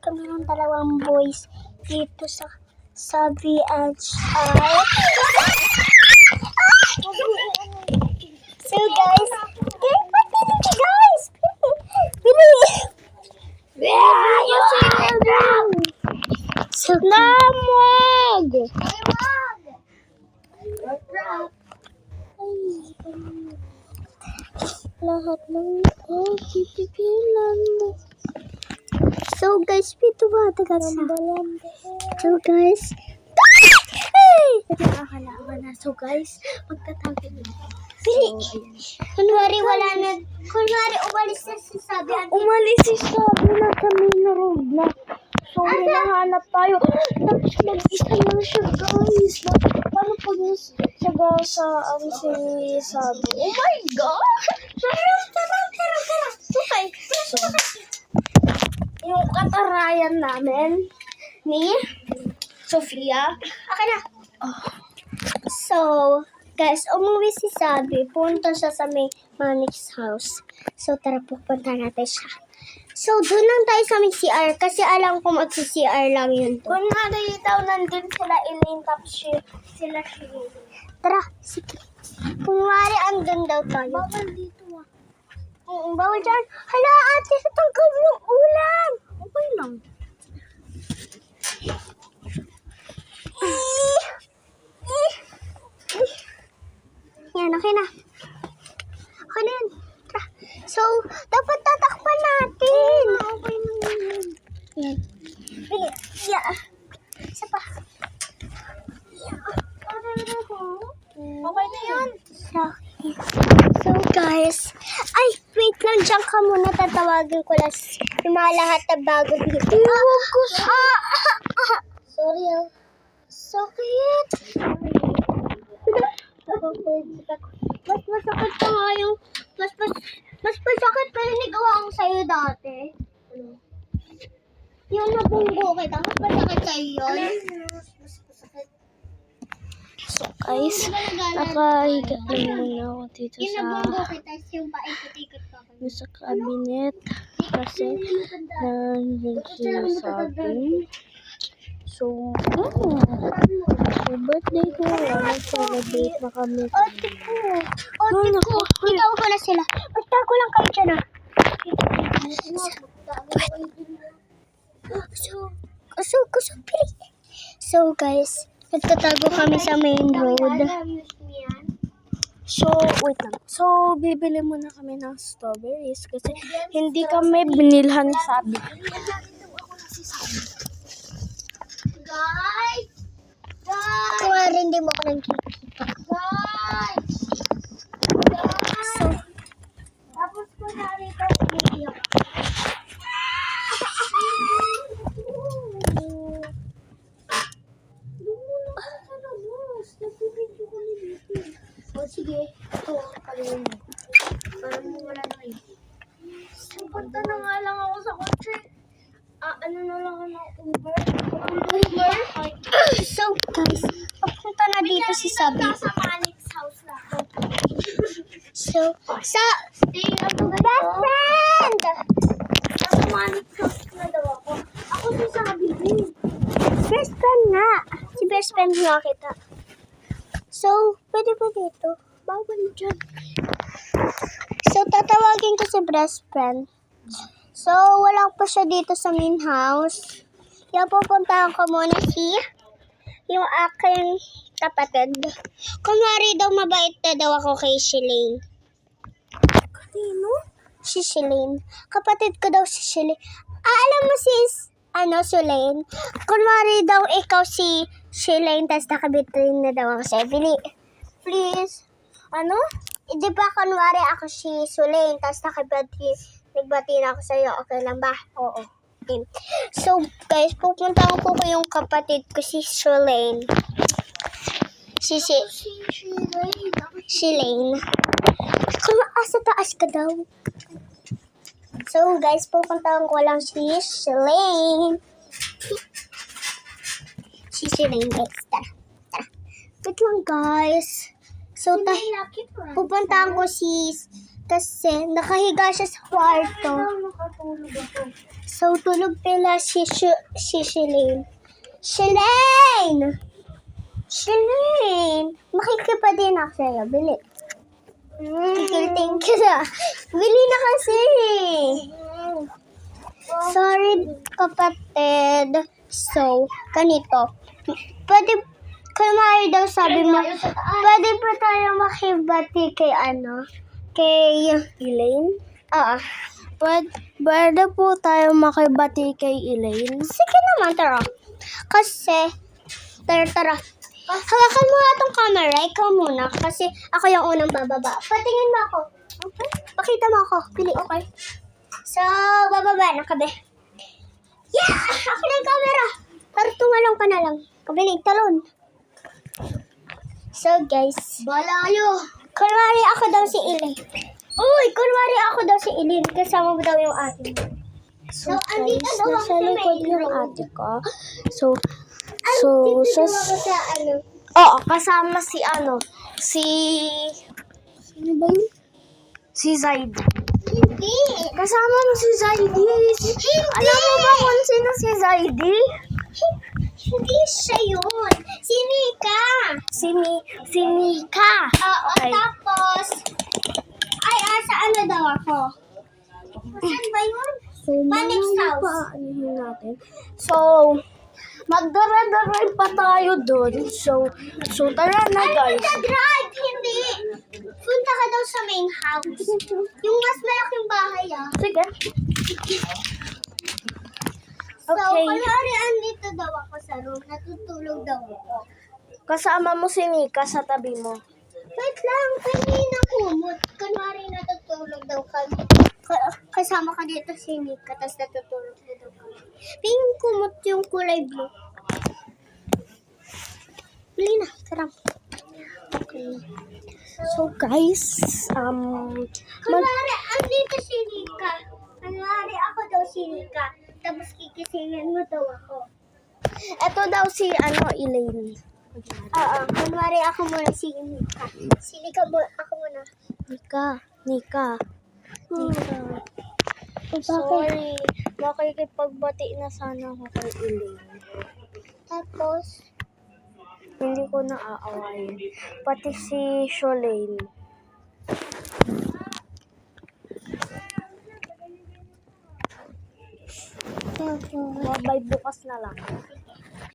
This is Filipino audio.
kami ng dalawang boys dito sa VHI. So guys, so lamog! Lahat ng pipigilan mo. So guys, pito ba taga sa? So guys, so guys, magtatago na. Kunwari wala na, kunwari umalis na si Sabi. Umalis si Sabi na kami na road na. So hinahanap tayo. Tapos mag-isa lang siya guys. Paano pag nasiyaga sa si Sabi? Oh my God! Tara. Okay. So, yung katarayan namin ni Sofia. Okay na. So, guys, umuwi si Sabi. Punta siya sa may Manik's house. So, tara, pupunta natin siya. So, doon lang tayo sa may CR. Kasi alam ko magsi-CR lang yun. Kung nari daw nandun sila Elaine, tapos sila Shirley. Tara, sige. Kung nari andun daw tayo. Bawal dito ah. Bawal dyan. Hala, ate, sa tangkab ng ulam. Okay lang. Yan, okay na. Okay na yan. Tara. So, dapat tatakpan natin. Okay na yan. Yan. Yeah. Isa pa. Okay na yan. So, guys. Ay, wait lang. Diyan ka muna. Tatawagin ko lang yung mga lahat na bago dito. Sorry ah. Sakit. Mas masakit pa nga yung mas masakit pa yung nagawa ko sa'yo dati. Yung nabunggo kita, mas masakit sa'yo yun. Mas masakit. So guys, nakahiga muna ako dito Yung nabunggo kita, yung paikot-ikot pa ako. sa cabinet kasi nandiyan sinasabi. So, birthday ko. Nag-celebrate na kami. Ate ko. Ikaw ko na sila. Magtago lang kayo dyan ah. So guys, nagtatago kami sa main road. So, wait lang. So, bibili muna kami ng strawberries kasi hindi kami binilhan ni Sabi. Guys! Kung hindi mo ako nakikita. Guys! So, Tapos ko narito umiiyak. O sige, ito, kalawin mo. Parang wala na kayo. punta na nga lang ako sa kotse. Ano na lang ako ng Uber. So, guys, papunta na dito si Sabi. Sa Manik's house na. So, best friend! Sa Manik's house na daw ako. Ako si Sabi din. Best friend nga. Si best friend nga kita. So, pwede pa dito. Bawal dyan. So, tatawagin ko si best friend. So, wala pa siya dito sa main house. Kaya pupuntahan ko muna yung aking kapatid. Kunwari daw mabait na daw ako kay Shilane. Kanino? Si Shilane. Kapatid ko daw si Shilane. Alam mo si Shilane? Kunwari daw ikaw si Shilane, tas nakabitrin na daw ako sa'yo. Please. Ano? Di ba kunwari ako si Shilane, tas nagbati na ako sa'yo. Okay lang ba? Oo. Okay. So, guys, pupuntahan ko yung kapatid ko, si Shilane. Shilane. Kung asa taas ka daw. So, guys, pupuntahan ko lang si Shilane. Si Shilane, guys. Tara. Wait lang, guys. So, pupuntahan ko Kasi nakahiga siya sa kwarto. So, tulog pala si Shalane. Shalane! Shalane! Makikipa din ako sa'yo. Bili. Thank you na. Bili na kasi. Sorry, kapatid. So, ganito. Pwede, kunwari daw sabi mo, pwede pa tayo makibati kay kay Elaine? Pwede po tayo makibati kay Elaine. Sige naman, tara. Kasi, tara. Hawakan mo nga itong camera. Ikaw muna. Kasi ako yung unang bababa. Patingin mo ako. Okay? Pakita mo ako. Pili, okay? So, bababa na kabe. Yeah! Ako na yung camera. Pero tumalong ka na lang. Kabilig, talon. So, guys. Balayo. Kunwari ako daw si Elaine. Uy, kunwari ako daw si Elaine. Kasama mo daw yung ate mo. So, andito daw ako sa likod yung ate ko. So, sa oo, kasama si sino ba yun? Si Zaidi. Hindi. Kasama mo si Zaidi. Alam mo ba kung sino si Zaidi? Hindi siya yun. Si Mika. Si Mika. Oo, Okay. tapos, sa ano daw ako? Saan ba yun? Panic's house. Paanihin natin. So, magdara-daray pa tayo doon. So tara na guys. Drive! Hindi. Punta ka daw sa main house. Yung mas malaking bahay, Sige. So, Okay. kunwari andito daw ako sa room. Natutulog daw ako. Kasama mo si Mika sa tabi mo. Wait lang, kanina kumot. Kunwari natutulog daw kami. Kasama ka dito si Mika, tapos natutulog na daw kami. Pink kumot yung kulay blue. Bili na, tara. Okay. So guys, Kunwari, andito si Mika. Kunwari ako daw si Mika. Tapos kikisingin mo daw ako. eto daw si Elaine. Oo, kunwari ako muna si Mika. Ako muna. Nika. Sorry, makikipagbati na sana ako kay Elaine. Tapos, Hindi ko na aawayin. Pati si Shalane. Bye bukas na lang.